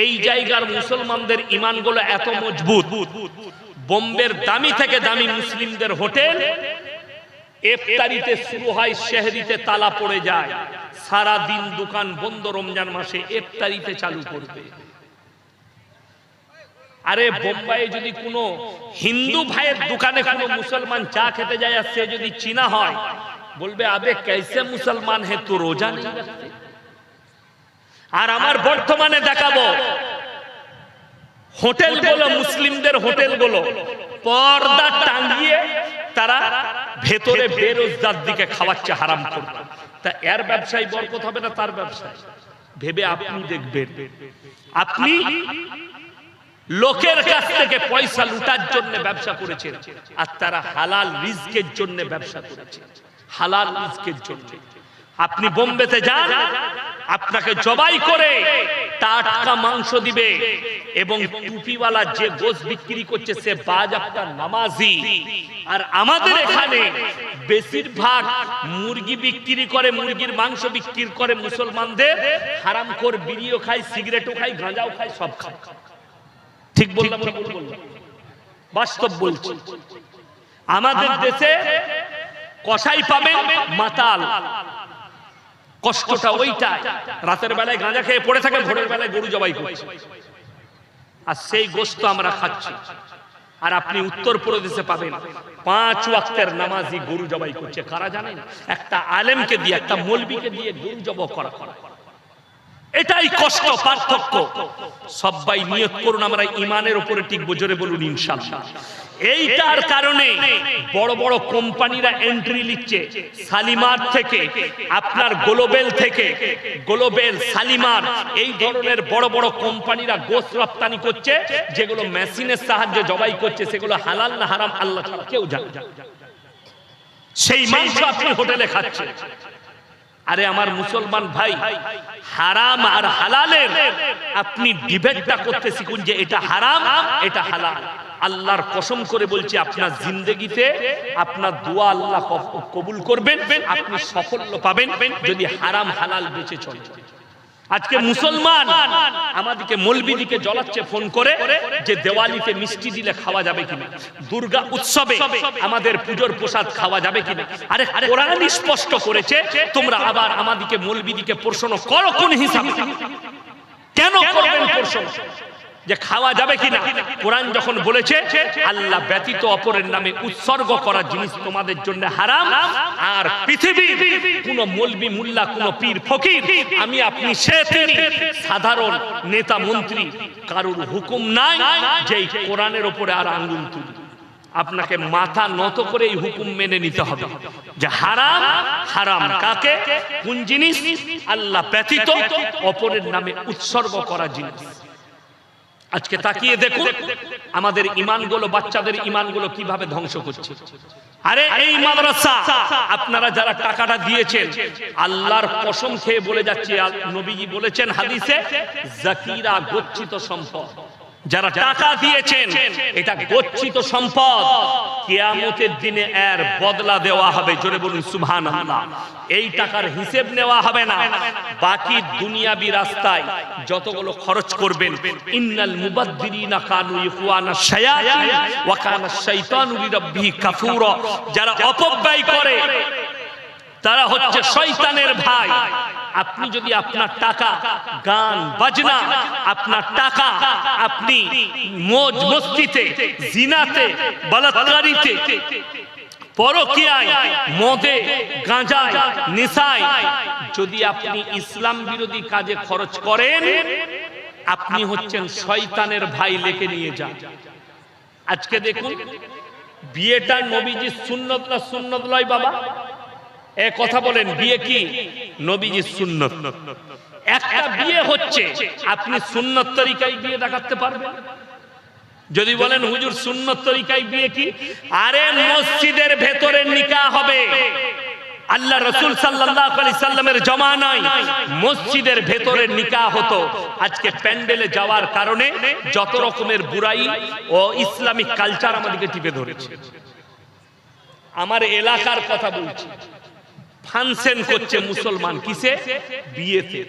এই জায়গার মুসলমানদের ঈমানগুলো এত মজবুত, বোম্বের দামি থেকে দামি মুসলিমদের হোটেল ইফতারিতে শুরু হয়, সেহরিতে তালা পড়ে যায়, সারা দিন দোকান বন্ধ, রমজান মাসে ইফতারিতে চালু করবে। আরে বোম্বাইয়ে যদি কোনো হিন্দু ভাইয়ের দোকানে কোনো মুসলমান চা খেতে যায় আর সে যদি চীনা হয়, বলবে আবে कैसे মুসলমান হে তো রোজা নেই রাখতে। আর আমার বর্তমানে দেখাবো হোটেলগুলো, মুসলিমদের হোটেলগুলো পর্দা টাঙিয়ে তারা ভেতরে বেরোজগার দিকে খাওয়াচ্ছে হারাম করে। তা এর ব্যবসায় বরকত হবে না তার ব্যবসায়? ভেবে আপনি দেখবেন, আপনি লোকের কাছ থেকে পয়সা লুটার জন্য ব্যবসা করেছেন আর তারা হালাল রিজকের জন্য ব্যবসা করেছে, হালাল রিজকের জন্য। আপনি বোম্বেতে যান, আপনাকে জবাই করে টাটকা মাংস দিবে এবং টুপিওয়ালা যে গোশ বিক্রি করছে সে বাজাপ্তা নামাজি। আর আমাদের এখানে বেশিরভাগ মুরগি বিক্রি করে, মুরগির মাংস বিক্রি করে মুসলমানদের, হারামখোর বিড়িও খায়, সিগারেটও খায়, গাঁজাও খায়, সব খায়। ঠিক বললাম না ভুল বললাম? বাস্তব বলছি। আমাদের দেশে কসাই পাবেন মাতাল, কষ্টটা ওইটা, রাতের বেলায় গাঁজা খেয়ে পড়ে থাকে, ভোরের বেলায় গরু জবাই করছে আর সেই গোশত আমরা খাচ্ছি। আর আপনি উত্তরপ্রদেশে পাবেন 5 ওয়াক্তের নামাজি গরু জবাই করছে। কারা জানেন? একটা আলেমকে দিয়ে, একটা মৌলবীকে দিয়ে গরু জবাই করা। এটাই কষ্ট, পার্থক্য। সবাই নিয়ত করুন আমরা ঈমানের উপরে টিকবো, জোরে বলুন ইনশাআল্লাহ। এইটার কারণে বড় বড় কোম্পানিরা এন্ট্রি নিচ্ছে, শালিমার থেকে, আপনার গ্লোবেল থেকে, গ্লোবেল, শালিমার, এই ধরনের বড় বড় কোম্পানিরা গোশত রপ্তানি করছে, যেগুলো মেশিনের সাহায্যে জবাই করছে, সেগুলো হালাল না হারাম আল্লাহ ছাড়া কেউ জানে না। সেই মাংস আপনি হোটেলে খাচ্ছেন। আরে আমার মুসলমান ভাই, হারাম আর হালালের আপনি ডিবেটটা করতে শিখুন যে এটা হারাম, এটা হালাল। আল্লাহর কসম করে বলছি, আপনার জিন্দেগিতে আপনার দোয়া আল্লাহ কবুল করবেন, আপনি সাফল্য পাবেন যদি হারাম হালাল বেঁচে চলেন। আজকে মুসলমান আমাদেরকে মৌলবীদিকে জ্বলাচ্ছে ফোন করে যে দেওয়ালিতে মিষ্টি দিলে খাওয়া যাবে কিনা, দুর্গা উৎসবে আমাদের পুজোর প্রসাদ খাওয়া যাবে কিনা। আরে কোরআন স্পষ্ট করেছে, তোমরা আবার আমাদেরকে মৌলবীদিকে প্রশ্ন করো কোন হিসাবে? কেন করবেন প্রশ্ন যে খাওয়া যাবে কিনা? কোরআন যখন বলেছে আল্লাহ ব্যতীত অপরের নামে উৎসর্গ করা জিনিস তোমাদের জন্য হারাম, আর পৃথিবীর কোন মৌলবী, মুল্লা, কোন পীর, ফকির, আমি আপনি, সে তিনি সাধারণ নেতা মন্ত্রী, কারুর হুকুম নাই যে কোরআনের উপরে আর আঙ্গুল তুলি। আপনাকে মাথা নত করে এই হুকুম মেনে নিতে হবে যে হারাম হারাম কাকে, কোন জিনিস? আল্লাহ ব্যতীত অপরের নামে উৎসর্গ করা জিনিস। আজকে তাকিয়ে দেখুন আমাদের ঈমানগুলো, বাচ্চাদের ঈমানগুলো কিভাবে ধ্বংস করছে। আরে এই মাদ্রাসা আপনারা যারা টাকাটা দিয়েছেন, আল্লাহর কসম খেয়ে বলে যাচ্ছে, নবীজি বলেছেন হাদিসে, জাকিরা গচ্ছিত সম্পদ। যারা টাকা দিয়েছেন এটা গচ্ছিত সম্পদ, কিয়ামতের দিনে এর বদলা দেওয়া হবে, জোরে বলুন সুবহানাল্লাহ। এই টাকার হিসেব নেওয়া হবে না। বাকি দুনিয়াবি রাস্তায় যতগুলো খরচ করবেন, ইন্নাল মুবাদদিরিনা কানু ইখওয়ানাশ শায়াতিন ওয়া কানা শাইতানু লিরাব্বিহি কাফুরা। যারা অপব্যয় করে তারা হচ্ছে শয়তানের ভাই। আপনি যদি আপনার টাকা গান বাজনা, আপনার টাকা আপনি মौज মস্তিতে, জিনাতে, বলাৎকারিতে, পরকীয়ায়, মদে, গাঁজায়, নেশায় যদি আপনি ইসলাম বিরোধী কাজে খরচ করেন, আপনি হচ্ছেন শয়তানের ভাই, লেখে নিয়ে যান। আজকে দেখুন বিয়েটা নবীজির সুন্নত না সুন্নত নয় বাবা? এ কথা বলেন, বিয়ে কি নবীজির সুন্নত? একটা বিয়ে হচ্ছে, আপনি সুন্নত তরিকায় বিয়ে দেখাতে পারবেন? যদি বলেন হুজুর সুন্নত তরিকায় বিয়ে কি? আরে মসজিদের ভেতরে নিকাহ হবে। আল্লাহ রাসূল সাল্লাল্লাহু আলাইহি সাল্লামের জামানায় মসজিদের ভেতরে নিকাহ হতো। আজকে প্যান্ডেলে যাওয়ার কারণে যত রকমের বুরাই ও ইসলামিক কালচার আমাদেরকে টিপে ধরেছে। আমার এলাকার কথা বলছি, ফাংশন করছে মুসলমান কিসে? বিয়েতে।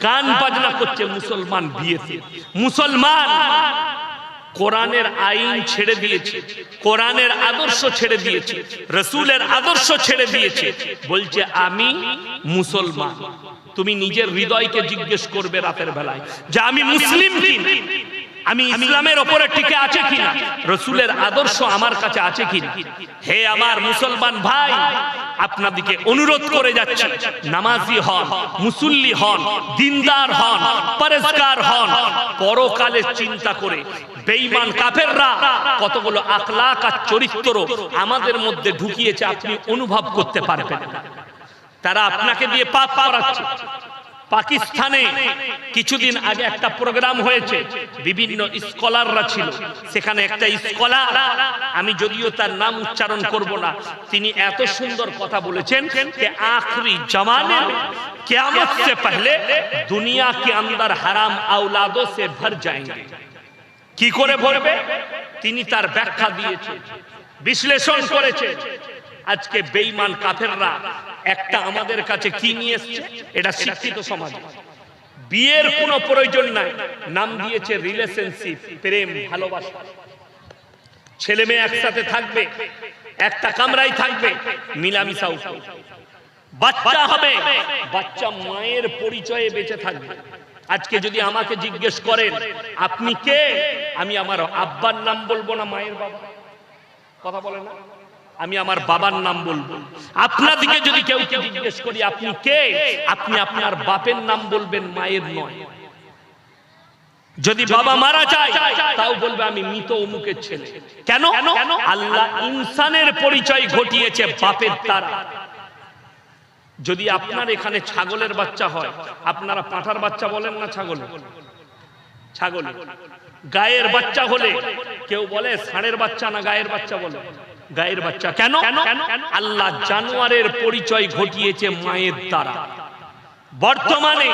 গান বাজনা করছে মুসলমান বিয়েতে। মুসলমান কোরআনের আইন ছেড়ে দিয়েছে, কোরআনের আদর্শ ছেড়ে দিয়েছে, রাসূলের আদর্শ ছেড়ে দিয়েছে, বলছে আমি মুসলমান। তুমি নিজের হৃদয়কে জিজ্ঞেস করবে রাতের বেলায় যে আমি মুসলিম কিনা, আমি ইসলামের উপরে টিকে আছে কিনা, রাসূলের আদর্শ আমার কাছে আছে কিনা। হে আমার মুসলমান ভাই, আপনাদিকে অনুরোধ করে যাচ্ছি, নামাজি হন, মুসল্লি হন, দিনদার হন, পরেজগার হন। পরকালের চিন্তা করে বেঈমান কাফেররা কতগুলো আখলাক আর চরিত্র আমাদের মধ্যে ঢুকিয়েছে আপনি অনুভব করতে পারবেন। তারা আপনাকে দিয়ে পাপ করাচ্ছে। পাকিস্তানে কিছুদিন আগে একটা প্রোগ্রাম হয়েছে, বিভিন্ন স্কলাররা ছিল সেখানে। একটা স্কলার, আমি যদিও তার নাম উচ্চারণ করব না, তিনি এত সুন্দর কথা বলেছেন যে आखिरी जमाने में क़यामत से पहले दुनिया के अंदर हराम औलादों से भर जाएंगे। কি করে ভরবে তিনি তার ব্যাখ্যা দিয়েছেন, বিশ্লেষণ করেছে। আজকে বেঈমান কাফেররা একটা আমাদের কাছে কি নিয়ে এসেছে, এটা শিক্ষিত সমাজ। বিয়ের কোনো প্রয়োজন নাই, নাম দিয়েছে রিলেশনশিপ, প্রেম ভালোবাসা। ছেলে মেয়ে একসাথে থাকবে, একটা কামরায় থাকবে, মিলামিশা উঠবে, বাচ্চা হবে, বাচ্চা মায়ের পরিচয়ে বেঁচে থাকবে। আজকে যদি আমাকে জিজ্ঞেস করেন আপনি কে, আমি আমার আব্বার নাম বলবো না মায়ের বাবা, কথা বলে না, আমি আমার বাবার নাম বলবো। আপনাদিকে যদি কেউ জিজ্ঞেস করি আপনি কে, আপনি আপনার বাপের নাম বলবেন, মায়ের নয়। যদি বাবা মারা যায় তাও বলবে আমি মৃত অমুকের ছেলে। কেন? আল্লাহ ইনসানের পরিচয় ঘটিয়েছে বাপের দ্বারা। যদি আপনার এখানে ছাগলের বাচ্চা হয়, আপনারা পাঁঠার বাচ্চা বলেন না ছাগল? ছাগল। গায়ের বাচ্চা হলে কেউ বলে ষাঁড়ের বাচ্চা না গায়ের বাচ্চা বলে? গায়ের বাচ্চা। কেন? আল্লাহ জানোয়ারের পরিচয় ঘটিয়েছে মায়ের দ্বারা। বর্তমানে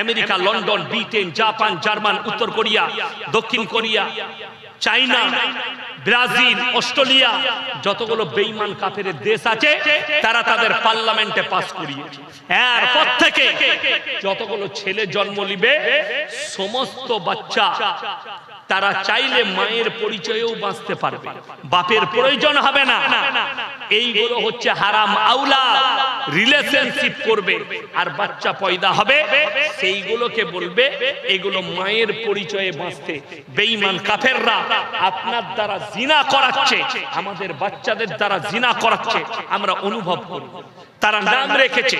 America, London, Britain, Japan, German, উত্তর কোরিয়া, দক্ষিণ কোরিয়া, চায়না, ব্রাজিল, অস্ট্রেলিয়া, যতগুলো বেঈমান কাফের দেশ আছে তারা তাদের পার্লামেন্টে পাস করিয়েছে। এরপর থেকে যতগুলো ছেলে জন্ম নিবে সমস্ত বাচ্চা তারা চাইলে মায়ের পরিচয়েও বাঁচতে পারবে, বাপের প্রয়োজন হবে না। এইগুলো হচ্ছে হারাম আওলাদ, রিলেশনশিপ করবে আর বাচ্চা পয়দা হবে, সেইগুলোকে বলবে এগুলো মায়ের পরিচয়ে বাঁচতে। বেঈমান কাফেররা আপনার দ্বারা জিনা করাচ্ছে, আমাদের বাচ্চাদের দ্বারা জিনা করাচ্ছে, আমরা অনুভব করি। তারা নাম রেখেছে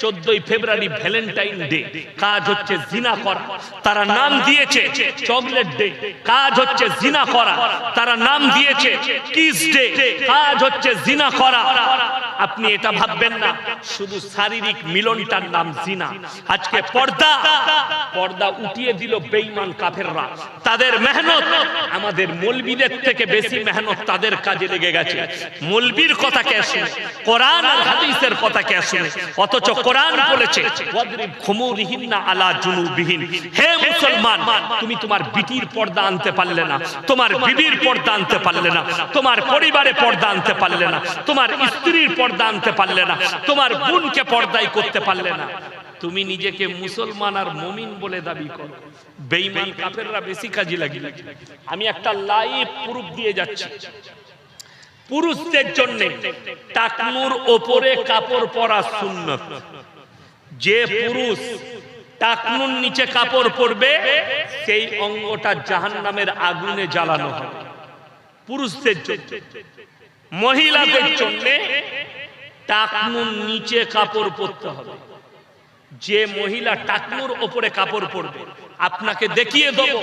14ই ফেব্রুয়ারি ভ্যালেন্টাইন ডে, কাজ হচ্ছে জিনা করা। তারা নাম দিয়েছে চকলেট ডে, কাজ হচ্ছে জিনা করা। তারা নাম দিয়েছে কিস ডে, কাজ হচ্ছে জিনা করা। আপনি এটা ভাববেন না শুধু শারীরিক মিলনটার নাম জিনা। আজকে পর্দা উঠিয়ে দিল বেঈমান কাফেররা। তাদের মেহনত আমাদের মৌলবীদের থেকে বেশি মেহনত তাদের কাজে লেগে গেছে। মৌলবীর কথা কে শুনে, কোরআন আর হাদিসের কথা কে শুনে? অথচ কোরআন বলেছে ওয়াদরিব খুমুরিহিন্না আলা জুনুবিহিন। হে মুসলমান, তুমি তোমার বিটির পর্দা আনতে পারলে না, তোমার বিবির পর্দা আনতে পারলে না, তোমার পরিবারে পর্দা আনতে পারলে না, তোমার স্ত্রীর পর্দা আনতে পারলে না, তোমার বোনকে পর্দাই করতে পারলে না। তুমি নিজেকে মুসলমান আর মুমিন বলে দাবি করো। বেঈমান কাফেররা বেশি কাজে লাগিয়ে। আমি একটা লাইভ প্রুফ দিয়ে যাচ্ছি। পুরুষদের জন্য টাকনুর ওপরে কাপড় পরা সুন্নত। যে পুরুষ টাকনুর নিচে কাপড় পরবে সেই অঙ্গটা জাহান্নামের আগুনে জ্বালানো হবে। পুরুষদের জন্য। মহিলাদের জন্য টাকনুর নিচে কাপড় পরতে হবে। যে মহিলা টাকনুর ওপরে কাপড় পরবে, আপনাকে দেখিয়ে দেব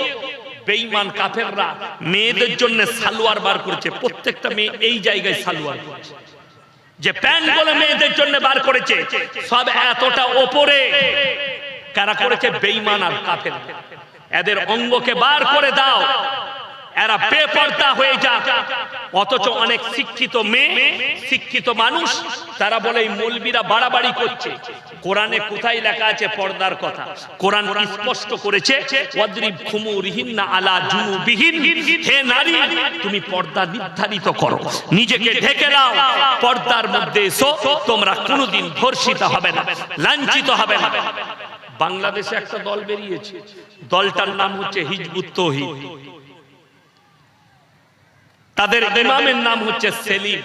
বেঈমান কাফেররা মেয়েদের জন্য সালোয়ার বার করেছে। প্রত্যেকটা মেয়ে এই জায়গায় সালোয়ার পরছে। যে প্যান্ট গুলো মেয়েদের জন্য বার করেছে সব এতটা ওপরে। কারা করেছে? বেঈমান আর কাফের। এদের অঙ্গকে বার করে দাও, এরা বেপরদা হয়ে যাক। অথচ অনেক শিক্ষিত মেয়ে, শিক্ষিত মানুষ, তারা বলে এই মৌলবীরা বাড়াবাড়ি করছে। কোরআনে কোথায় লেখা আছে পর্দার কথা? কোরআন স্পষ্ট করেছে, ওয়াদরিব খুমুরিহিন্না আলা জুনুবিহিন। হে নারী, তুমি পর্দা নির্ধারিত করো, নিজেকে ঢেকে নাও, পর্দার মধ্যে এসো, তোমরা কোনোদিন ধর্ষিত হবে না, লাঞ্ছিত হবে না। বাংলাদেশে একটা দল বেরিয়েছে, দলটার নাম হচ্ছে হিজবুত তৌহিদ। তাদের ইমামের নাম হচ্ছে সেলিম।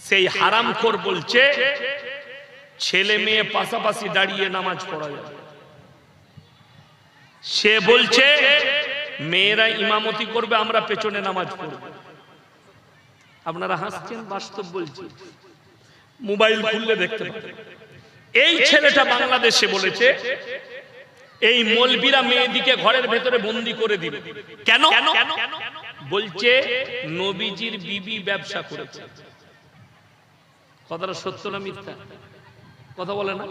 সেই হারামখোর বলছে ছেলে মেয়ে পাশাপাশি দাঁড়িয়ে নামাজ পড়া যাবে। সে বলছে মেয়েরা ইমামতি করবে, আমরা পেছনে নামাজ পড়ব। আপনারা হাসছেন, বাস্তব বলছি, মোবাইল খুললে দেখতে পাবেন। এই ছেলেটা বাংলাদেশে বলেছে এই মৌলবীরা মেয়েদিকে ঘরের ভেতরে বন্দি করে দিবে। কেন? বলছে নবীজির বিবি ব্যবসা করেছে। কথাটা সত্য না মিথ্যা? কথা বলে না?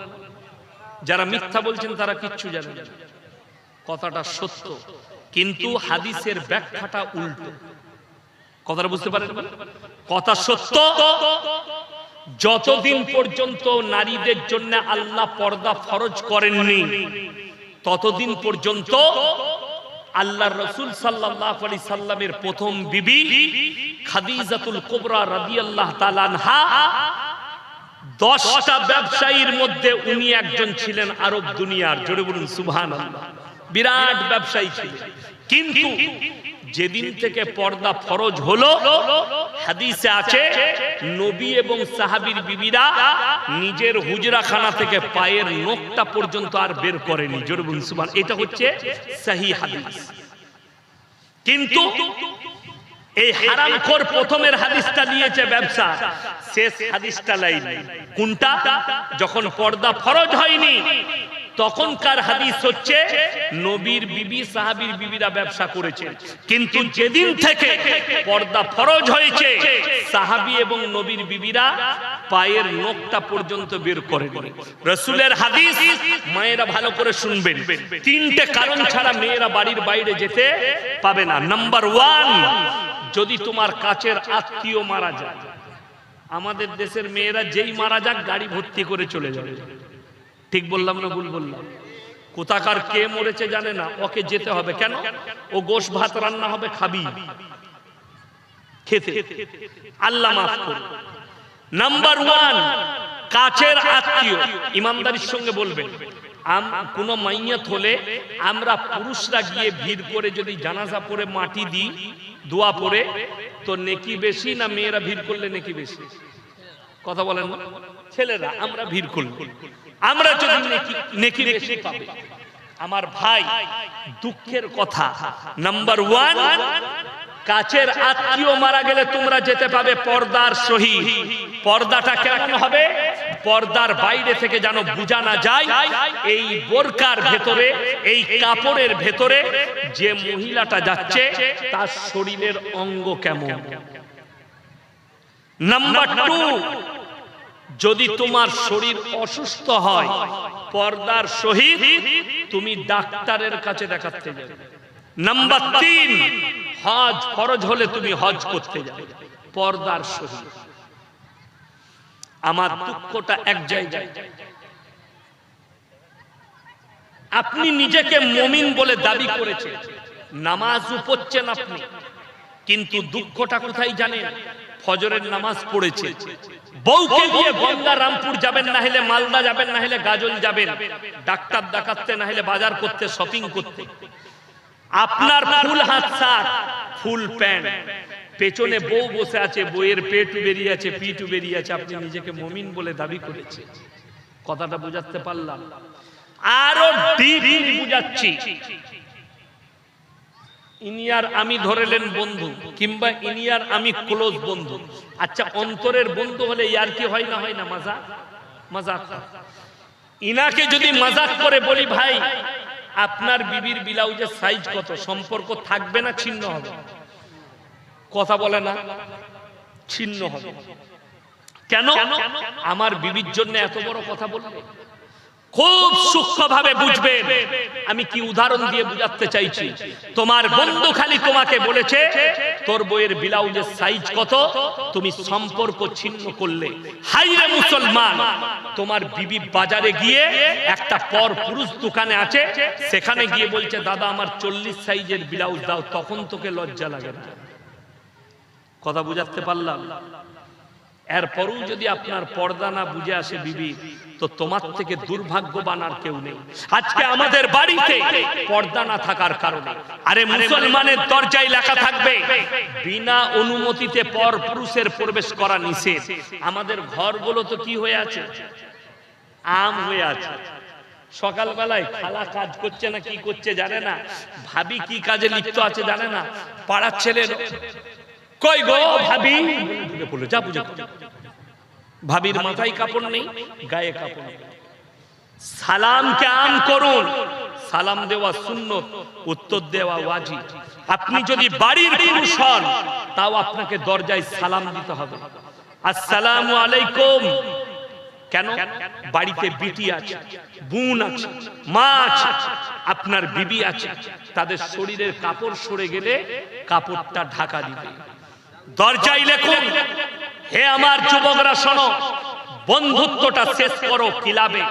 যারা মিথ্যা বলছেন তারা কিচ্ছু জানেন না। কথাটা সত্য, কিন্তু হাদিসের ব্যাখ্যাটা উল্টো। কথাটা বুঝতে পারেন? কথা সত্য। যতদিন পর্যন্ত নারীদের জন্য আল্লাহ পর্দা ফরজ করেননি, ততদিন পর্যন্ত আল্লাহর রাসূল সাল্লাল্লাহু আলাইহি সাল্লামের প্রথম বিবি খাদিজাতুল কুবরা রাদিয়াল্লাহু তাআলা আনহা 10টা ব্যবসায়ীর মধ্যে উনি একজন ছিলেন আরব দুনিয়ার। জোরে বলুন সুবহানাল্লাহ। বিরাট ব্যবসায়ী ছিলেন। কিন্তু যেদিন থেকে পর্দা ফরজ হলো, হাদিসে আছে নবী এবং সাহাবীর বিবিরা নিজের হুজরাখানা থেকে পায়ের নখটা পর্যন্ত আর বের করেনি। জোরে বলুন সুবহানাল্লাহ। এটা হচ্ছে সহিহ হাদিস। কিন্তু এই হারামখোর প্রথমের হাদিসটা নিয়েছে ব্যবসা, শেষ হাদিসটা লাইনি। কোনটা? যখন পর্দা ফরজ হয়নি তখনকার হাদিস হচ্ছে নবীর বিবি সাহাবীর বিবিরা ব্যবসা করেছে। কিন্তু যেদিন থেকে পর্দা ফরজ হয়েছে, সাহাবী এবং নবীর বিবিরা পায়ের নখটা পর্যন্ত বের করেনি। রাসূলের হাদিস মায়েরা ভালো করে শুনবেন, 3টে কারণ ছাড়া মেয়েরা বাড়ির বাইরে যেতে পাবে না। নাম্বার 1, যদি তোমার কাছের আত্মীয় মারা যায়। আমাদের দেশের মেয়েরা যেই মারা যাক গাড়ি ভর্তি করে চলে যাবে। ঠিক বললাম না ভুল বললাম? কোথাকার কে মরেছে জানে না, ওকে যেতে হবে। কেন? ও গোশ ভাত রান্না হবে, খাবি, খেতে। আল্লাহ মাফ করুন। নাম্বার 1, কাছের আত্মীয়। ইমানদারির সঙ্গে বলবেন, কোন মাইয়াত হলে আমরা পুরুষরা গিয়ে ভিড় করে যদি জানাজা পড়ে মাটি দিই, দোয়া পড়ে, তো নেকি বেশি না মেয়েরা ভিড় করলে নেকি বেশি? কথা বলেন না? ছেলেরা আমরা ভিড় করলে আমরা যদি নেকি বেশি পাবে। আমার ভাই, দুঃখের কথা, নাম্বার 1, কাছের আত্মীয় মারা গেলে তোমরা যেতে পাবে পর্দার সহিত। পর্দাটা কেমন হবে? পর্দার বাইরে থেকে যেন বোঝা না যায় এই বোরকার ভেতরে, এই কাপড়ের ভেতরে যে মহিলাটা যাচ্ছে তার শরীরের অঙ্গ কেমন। নাম্বার 2, যদি তোমার শরীর অসুস্থ হয়, পর্দার সহিত তুমি ডাক্তারের কাছে দেখাতে যাবে। নাম্বার 3, হজ ফরজ হলে তুমি হজ করতে যাবে পর্দার সহিত। আমার দুঃখটা এক জায়গায়, আপনি নিজেকে মুমিন বলে দাবি করেছেন, নামাজও পড়ছেন আপনি, কিন্তু দুঃখটা কোথায় জানেন? ফজরের নামাজ পড়েছে, বউকে নিয়ে গঙ্গা রামপুর যাবেন, না হলে মালদা যাবেন, না হলে গাজল যাবেন, ডাক্তার দেখাতে, না হলে বাজার করতে, শপিং করতে। আপনার ফুল হাত শার্ট, ফুল প্যান্ট, পেছনে বউ বসে আছে, বউয়ের পেটু বেরিয়ে আছে, পিঠু বেরিয়ে আছে, আপনি নিজেকে মুমিন বলে দাবি করেছেন। কথাটা বুঝাতে পারলাম? আরো ডিপলি বুঝাচ্ছি। ইনিয়ার আমি ধরেলেন বন্ধু, কিংবা ইনিয়ার আমি ক্লোজ বন্ধু। আচ্ছা, অন্তরের বন্ধু হলে ইয়ার কি হয় না হয় না? মজাক। ইনাকে যদি মজাক করে বলি, ভাই আপনার বিবির ব্লাউজের সাইজ কত, সম্পর্ক থাকবে না ছিন্ন হবে? কথা বলে না? ছিন্ন হবে। কেন? আমার বিবির জন্য এত বড় কথা বলবে? খুব সূক্ষ্মভাবে বুঝবেন। আমি কি উদাহরণ দিয়ে বুঝাতে চাইছি, তোমার বন্ধু খালি তোমাকে বলেছে তোর বইয়ের ব্লাউজের সাইজ কত, তুমি সম্পর্ক ছিন্ন করলে। হাইরে মুসলমান, তোমার বিবি বাজারে গিয়ে একটা পর পুরুষ দোকানে আছে, সেখানে গিয়ে বলছে দাদা আমার 40 সাইজের ব্লাউজ দাও, তখন তোকে লজ্জা লাগে না? কথা বুঝাতে পারলাম? এরপরও যদি আপনার পর্দা না বুঝে আসে বিবি, তো তোমার থেকে দুর্ভাগ্যবান আর কেউ নেই। আজকে আমাদের বাড়িতে পর্দা না থাকার কারণে, আরে মুসলমানের দরজায় লেখা থাকবে বিনা অনুমতিতে পর পুরুষের প্রবেশ করা নিষেধ। আমাদের ঘরগুলো তো কি হয়ে আছে, আম হয়ে আছে। সকালবেলায় খালা কাজ করছে না কি করছে জানে না, ভাবি কি কাজে লিপ্ত আছে জানে না, পাড়ার ছেলে কই গো ভাবি বলে যা বুঝে, ভাবির মাথায় কাপড় নেই, গায়ে কাপড় নেই। সালামকে আম করুন, সালাম দেওয়া সুন্নত, উত্তর দেওয়া ওয়াজিব। আপনি যদি বাড়ির পুরুষ হন, তাও আপনাকে দরজায় সালাম দিতে হবে, আসসালামু আলাইকুম। কেন? বাড়িতে বিটি আছে, বোন আছে, মা আছে, আপনার বিবি আছে, তাদের শরীরের কাপড় সরে গেলে কাপড়টা ঢাকা দিবে। দরজায় লেখুন, হে আমার যুবকরা শোনো, বন্ধুত্বটা শেষ করো ক্লাবে,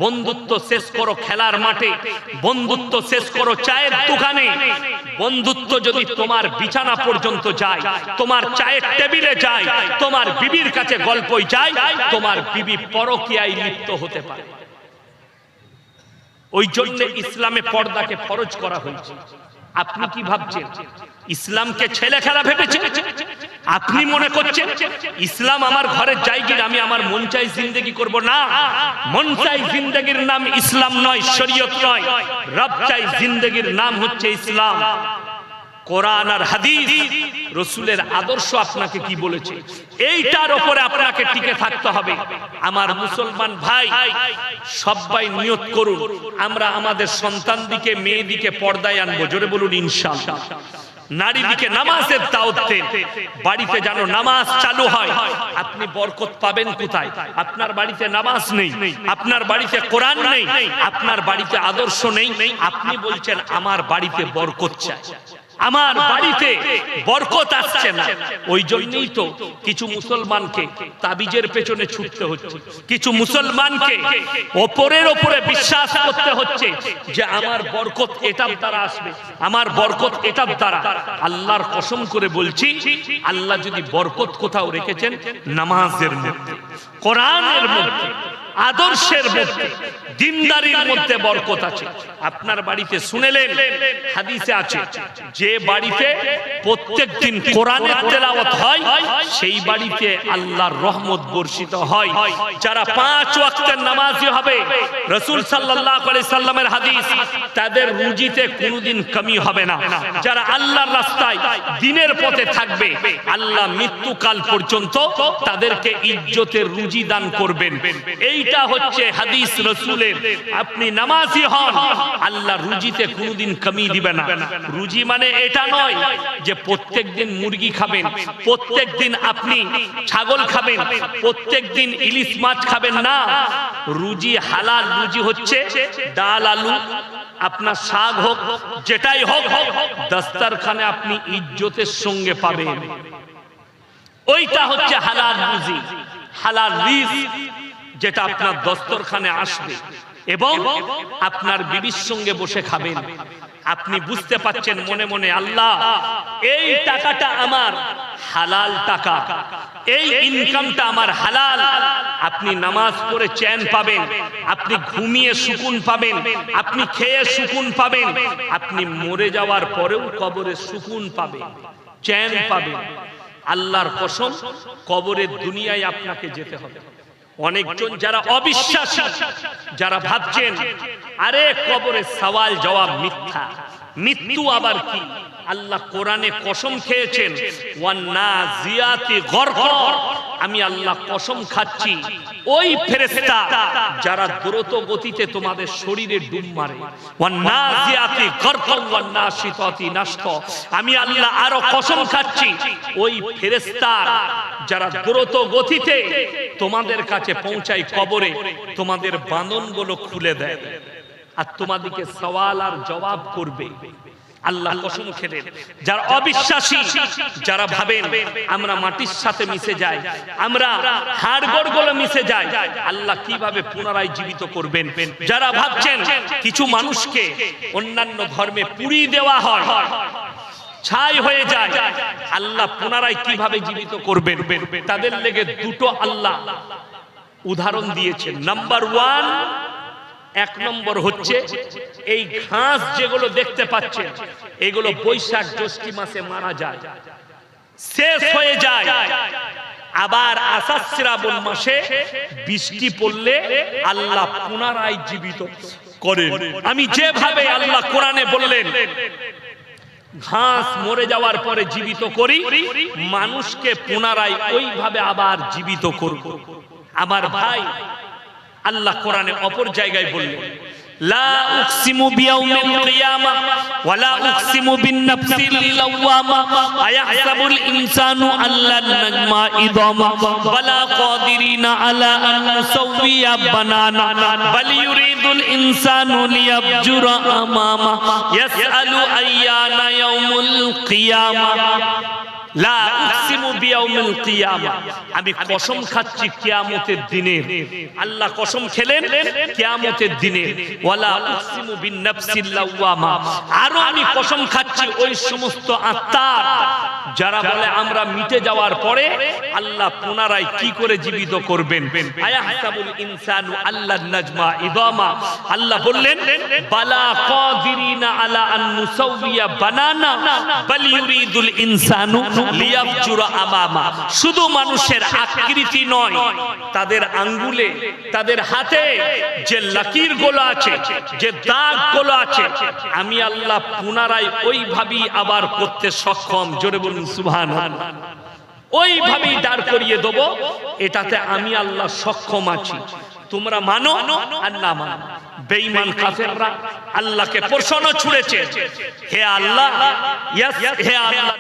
বন্ধুত্ব শেষ করো খেলার মাঠে, বন্ধুত্ব শেষ করো চায়ের দোকানে। বন্ধুত্ব যদি তোমার বিছানা পর্যন্ত যায়, তোমার চায়ের টেবিলে যায়, তোমার বিবির কাছে গল্পই যায়, তোমার বিবি পরকীয়ায় লিপ্ত হতে পারে। ওই জন্য ইসলামে পর্দাকে ফরজ করা হয়েছে। আপনি কি ভাবছেন ইসলামকে ছেলে খেলা ভেবেছেন? আপনি মনে করছেন ইসলাম আমার ঘরের জায়গা, আমি আমার মন চাই জিন্দেগি করব? না, মন চাই জিন্দেগির নাম ইসলাম নয়, শরীয়ত নয়। রব চাই জিন্দেগির নাম হচ্ছে ইসলাম। কোরআন আর হাদিস, রাসূলের আদর্শ আপনাকে কি বলেছে, এইটার উপরে আপনাকে টিকে থাকতে হবে। আমার মুসলমান ভাই, সবাই নিয়ত করুন, আমরা আমাদের সন্তানদিকে মেয়েদিকে পর্দায় আনবো। জোরে বলুন ইনশাআল্লাহ। নারীদিকে নামাজের দাওয়াত দেন, বাড়িতে যেন নামাজ চালু হয়। আপনি বরকত পাবেন কোথায়? আপনার বাড়িতে নামাজ নেই, আপনার বাড়িতে কোরআন নেই, আপনার বাড়িতে আদর্শ নেই। আপনি বলছেন আমার বাড়িতে বরকত চাই, আমার বাড়িতে বরকত আসছে না। ওই জন্যই তো কিছু মুসলমানকে তাবিজের পেছনে ছুটতে হচ্ছে, কিছু মুসলমানকে ওপরের ওপরে বিশ্বাস করতে হচ্ছে যে আমার বরকত এটার দ্বারা আসবে, আমার বরকত এটার দ্বারা। আল্লাহর কসম করে বলছি, আল্লাহ যদি বরকত কোথাও রেখেছেন, নামাজের মধ্যে, কোরআনের মধ্যে, আদর্শের মধ্যে, দিনদারির মধ্যে বরকত আছে। আপনার বাড়িতে শুনেলেন, হাদিসে আছে, যে বাড়িতে প্রত্যেকদিন কোরআনের তেলাওয়াত হয়, সেই বাড়িতে আল্লাহর রহমত বর্ষিত হয়। যারা 5 ওয়াক্তের নামাজি হবে, রাসূল সাল্লাল্লাহু আলাইহি সাল্লামের হাদিস, তাদের রুজিতে কোনোদিন কমি হবে না। যারা আল্লাহর রাস্তায় দ্বীনের পথে থাকবে, আল্লাহ মৃত্যুকাল পর্যন্ত তাদেরকে ইজ্জতের রুজি দান করবেন। এইটা হচ্ছে হাদিস রাসূলের। আপনি নামাজি হন, আল্লাহ রুজিতে কোনোদিন কমি দিবে না। রুজি মানে এটা নয় যে প্রত্যেকদিন মুরগি খাবেন, প্রত্যেকদিন আপনি ছাগল খাবেন, প্রত্যেকদিন ইলিশ মাছ খাবেন না। রুজি হালাল রুজি হচ্ছে ডাল আলু, আপনার শাক হোক, যেটাই হোক, দস্তরখানে আপনি ইজ্জতের সঙ্গে পাবেন। ওইটা হচ্ছে হালাল রুজি, হালাল রিজক, যেটা আপনার দস্তরখানে আসবে এবং আপনার বিবির সঙ্গে বসে খাবেন। আপনি বুঝতে পাচ্ছেন মনে মনে, আল্লাহ এই টাকাটা আমার হালাল টাকা, এই ইনকামটা আমার হালাল। আপনি নামাজ পড়ে চ্যান পাবেন, আপনি ঘুমিয়ে সুকুন পাবেন, আপনি খেয়ে সুকুন পাবেন, আপনি মরে যাওয়ার পরেও কবরে সুকুন পাবেন, চ্যান পাবেন। আল্লাহর কসম, কবরের দুনিয়ায় আপনাকে যেতে হবে। অনেকজন যারা অবিশ্বাসী, যারা ভাবছেন আরে কবরে সওয়াল জবাব মিথ্যা, মৃত্যু আবার কি? আল্লাহ কোরআনে কসম খেয়েছেন, ওয়ান্নাজিয়াতি গরকা, আমি আল্লাহ কসম খাচ্ছি ওই ফেরেশতা যারা দ্রুত গতিতে তোমাদের শরীরে ডুব মারে। ওয়ান্নাজিয়াতি গরকা ওয়ান্নাশিতাতি নাশতা, আমি আল্লাহ আরো কসম খাচ্ছি ওই ফেরেশতা যারা দ্রুত গতিতে তোমাদের কাছে পৌঁছায় কবরে, তোমাদের বাঁধনগুলো খুলে দেয় আর তোমাদেরকে সওয়াল আর জবাব করবে। আল্লাহ কসম খেলেন, যারা অবিশ্বাসী, যারা ভাবেন আমরা মাটির সাথে মিশে যাই, আমরা হাড়গোড়গুলো মিশে যাই, আল্লাহ কিভাবে পুনরায় জীবিত করবেন। যারা ভাবছেন কিছু মানুষকে অন্যান্য ধর্মে পুড়িয়ে দেওয়া হয়, ছাই হয়ে যায়, আল্লাহ পুনরায় কিভাবে জীবিত করবেন, তাদের লেগে দুটো আল্লাহ উদাহরণ দিয়েছেন। নাম্বার ওয়ান, এক নম্বর হচ্ছে এই ঘাস যেগুলো দেখতে পাচ্ছেন, এগুলো বৈশাখ জ্যৈষ্ঠ মাসে মারা যায়, শেষ হয়ে যায়, আবার আষাঢ় শ্রাবণ মাসে বৃষ্টি পড়লে আল্লাহ পুনরায় জীবিত করেন। আমি যেভাবে আল্লাহ কোরআনে বললেন ঘাস মরে যাওয়ার পরে জীবিত করি, মানুষকে পুনরায় ওইভাবে আবার জীবিত করব। আমার ভাই, আল্লাহ কোরআনে অপর জায়গায় বললেন, লা উকসিমু বিয়াউমিল কিয়ামা ওয়া লা উকসিমু বিন-নাফসিল লাওয়ামা আয়াহসাবুল ইনসানু আল্লান নাজমা ইদামা ওয়ালা কাদিরিনা আলা আন নুসাওয়িয়া বানানা বাল ইউরিদুল ইনসানু লিয়াবজুরা আমামা ইয়াসআলু আইয়ানা ইয়াউমুল কিয়ামা। লা উকসিমু বিয়াউমিল কিয়ামা, আমি কসম খাচ্ছি কিয়ামতের দিনের। আল্লাহ কসম খেলেন কিয়ামতের দিনের। ওয়ালা উকসিমু বিন-নাফসিল লাওয়ামা, আর আমি কসম খাচ্ছি ওই সমস্ত আত্মার যারা বলে আমরা মিটে যাওয়ার পরে আল্লাহ পুনরায় কি করে জীবিত করবেন। আয়াহসাবুল ইনসানু আল্লান নাজমা ইদামা, আল্লাহ বললেন বালা কাদিরিনা আলা আন নুসাওয়িয়া বানানা বাল ইউরিদুল ইনসানু লিয়াবজুরা আমামা। শুধু মানুষের আকৃতি নয়, তাদের আঙ্গুলে, তাদের হাতে যে লাকির গুলো আছে, যে দাগ গুলো আছে, আমি আল্লাহ পুনরায় ওইভাবেই আবার করতে সক্ষম। জোরে বলুন সুবহানাল্লাহ। ওইভাবেই দাঁড় করিয়ে দেব, এটাতে আমি আল্লাহ সক্ষম আছি। তোমরা মানো আর না মানো। বেঈমান কাফেররা আল্লাহকে প্রশ্ন ছুড়েছে, হে আল্লাহ, হে আল্লাহ